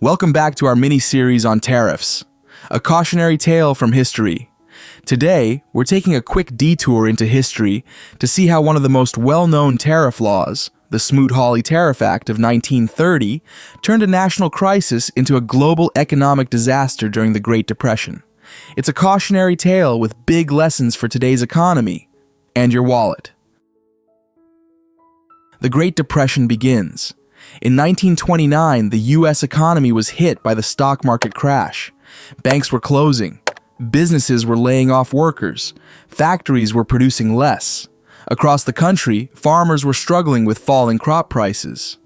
Welcome back to our mini-series on tariffs, a cautionary tale from history. Today, we're taking a quick detour into history to see how one of the most well-known tariff laws, the Smoot-Hawley Tariff Act of 1930, turned a national crisis into a global economic disaster during the Great Depression. It's a cautionary tale with big lessons for today's economy and your wallet. The Great Depression begins. In 1929, the U.S. economy was hit by the stock market crash. Banks were closing. Businesses were laying off workers. Factories were producing less. Across the country, farmers were struggling with falling crop prices.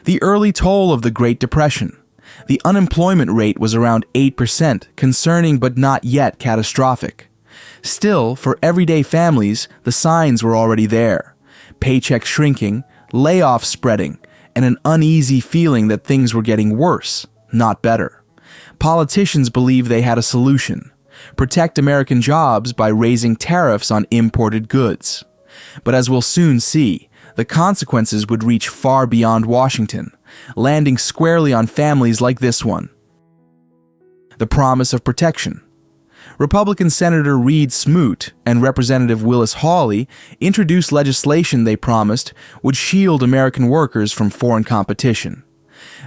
The early toll of the Great Depression. The unemployment rate was around 8%, concerning but not yet catastrophic. Still, for everyday families, the signs were already there. Paychecks shrinking, layoffs spreading, and an uneasy feeling that things were getting worse, not better. Politicians believed they had a solution: protect American jobs by raising tariffs on imported goods. But as we'll soon see, the consequences would reach far beyond Washington, landing squarely on families like this one. The promise of protection. Republican Senator Reed Smoot and Representative Willis Hawley introduced legislation they promised would shield American workers from foreign competition.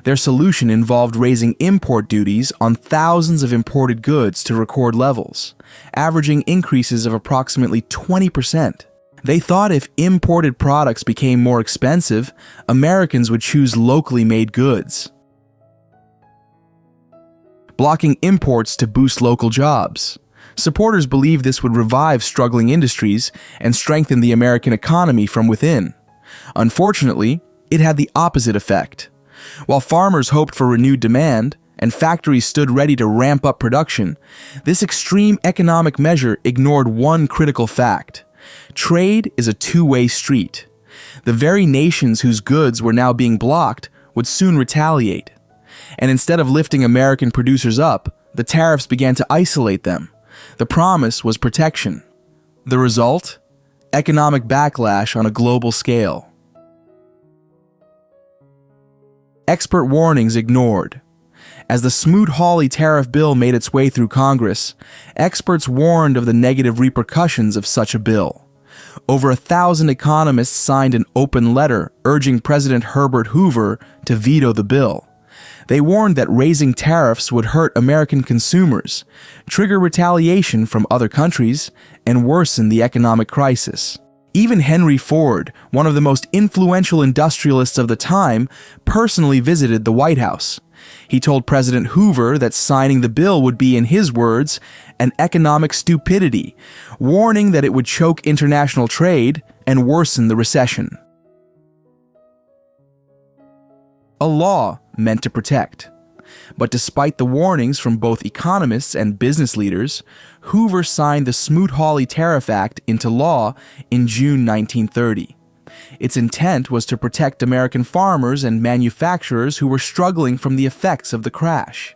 Their solution involved raising import duties on thousands of imported goods to record levels, averaging increases of approximately 20%. They thought if imported products became more expensive, Americans would choose locally made goods. Blocking imports to boost local jobs. Supporters believed this would revive struggling industries and strengthen the American economy from within. Unfortunately, it had the opposite effect. While farmers hoped for renewed demand and factories stood ready to ramp up production, this extreme economic measure ignored one critical fact. Trade is a two-way street. The very nations whose goods were now being blocked would soon retaliate. And instead of lifting American producers up, the tariffs began to isolate them. The promise was protection. The result? Economic backlash on a global scale. Expert warnings ignored. As the Smoot-Hawley tariff bill made its way through Congress, experts warned of the negative repercussions of such a bill. Over 1,000 economists signed an open letter urging President Herbert Hoover to veto the bill. They warned that raising tariffs would hurt American consumers, trigger retaliation from other countries, and worsen the economic crisis. Even Henry Ford, one of the most influential industrialists of the time, personally visited the White House. He told President Hoover that signing the bill would be, in his words, an economic stupidity, warning that it would choke international trade and worsen the recession. A law meant to protect. But despite the warnings from both economists and business leaders, Hoover signed the Smoot-Hawley Tariff Act into law in June 1930. Its intent was to protect American farmers and manufacturers who were struggling from the effects of the crash.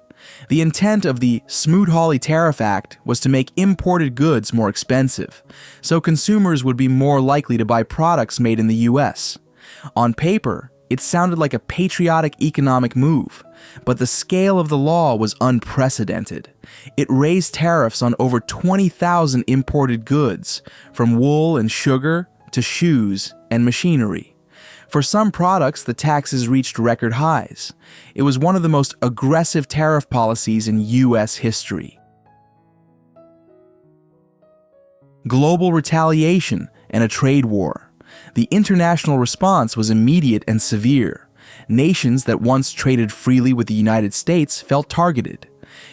The intent of the Smoot-Hawley Tariff Act was to make imported goods more expensive, so consumers would be more likely to buy products made in the U.S. On paper, it sounded like a patriotic economic move, but the scale of the law was unprecedented. It raised tariffs on over 20,000 imported goods, from wool and sugar to shoes and machinery. For some products, the taxes reached record highs. It was one of the most aggressive tariff policies in U.S. history. Global retaliation and a trade war. The international response was immediate and severe. Nations that once traded freely with the United States felt targeted.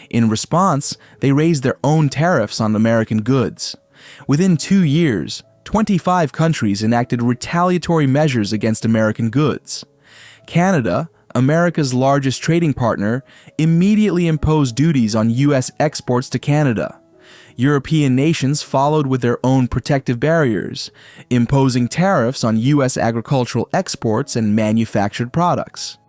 In response, they raised their own tariffs on American goods. Within 2 years, 25 countries enacted retaliatory measures against American goods. Canada, America's largest trading partner, immediately imposed duties on U.S. exports to Canada. European nations followed with their own protective barriers, imposing tariffs on U.S. agricultural exports and manufactured products.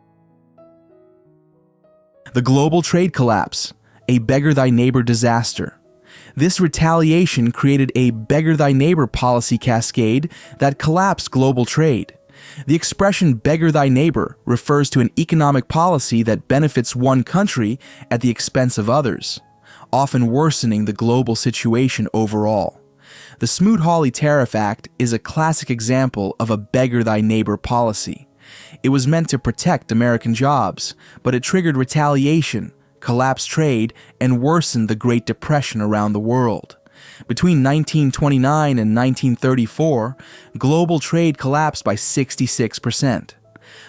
The global trade collapse, a beggar-thy-neighbor disaster. This retaliation created a beggar-thy-neighbor policy cascade that collapsed global trade. The expression beggar-thy-neighbor refers to an economic policy that benefits one country at the expense of others, often worsening the global situation overall. The Smoot-Hawley Tariff Act is a classic example of a beggar-thy-neighbor policy. It was meant to protect American jobs, but it triggered retaliation, collapsed trade, and worsened the Great Depression around the world. Between 1929 and 1934, global trade collapsed by 66%.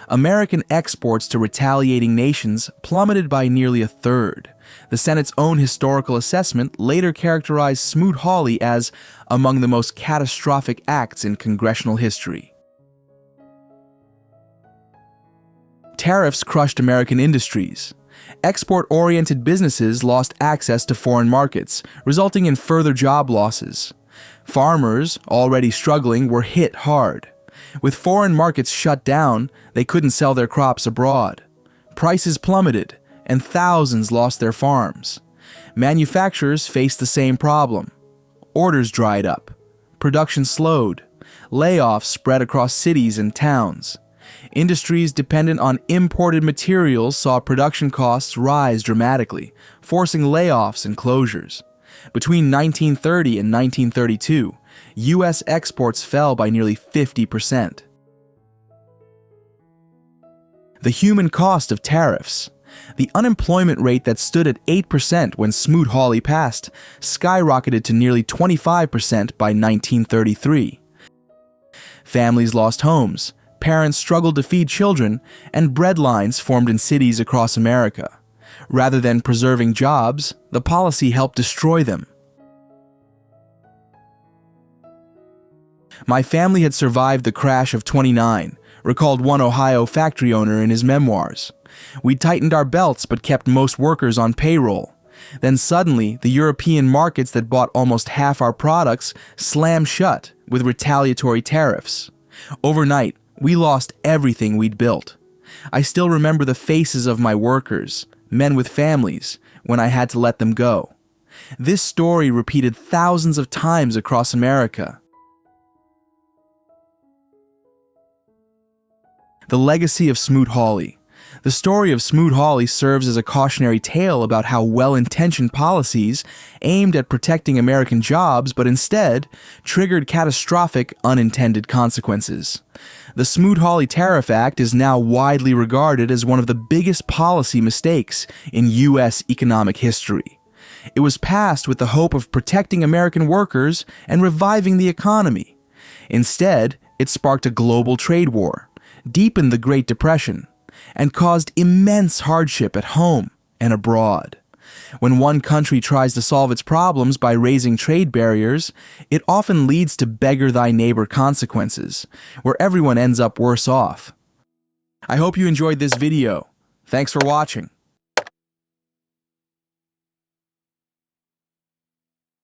American exports to retaliating nations plummeted by nearly a third. The Senate's own historical assessment later characterized Smoot-Hawley as among the most catastrophic acts in congressional history. Tariffs crushed American industries. Export-oriented businesses lost access to foreign markets, resulting in further job losses. Farmers, already struggling, were hit hard. With foreign markets shut down, they couldn't sell their crops abroad. Prices plummeted, and thousands lost their farms. Manufacturers faced the same problem. Orders dried up. Production slowed. Layoffs spread across cities and towns. Industries dependent on imported materials saw production costs rise dramatically, forcing layoffs and closures. Between 1930 and 1932, U.S. exports fell by nearly 50%. The human cost of tariffs. The unemployment rate that stood at 8% when Smoot-Hawley passed skyrocketed to nearly 25% by 1933. Families lost homes, parents struggled to feed children, and bread lines formed in cities across America. Rather than preserving jobs, the policy helped destroy them. My family had survived the crash of '29, recalled one Ohio factory owner in his memoirs. We tightened our belts but kept most workers on payroll. Then suddenly, the European markets that bought almost half our products slammed shut with retaliatory tariffs. Overnight, we lost everything we'd built. I still remember the faces of my workers, men with families, when I had to let them go. This story repeated thousands of times across America. The Legacy of Smoot-Hawley. The story of Smoot-Hawley serves as a cautionary tale about how well-intentioned policies aimed at protecting American jobs but instead triggered catastrophic unintended consequences. The Smoot-Hawley Tariff Act is now widely regarded as one of the biggest policy mistakes in U.S. economic history. It was passed with the hope of protecting American workers and reviving the economy. Instead, it sparked a global trade war, deepened the Great Depression, and caused immense hardship at home and abroad. When one country tries to solve its problems by raising trade barriers, it often leads to beggar-thy-neighbor consequences, where everyone ends up worse off. I hope you enjoyed this video. Thanks for watching.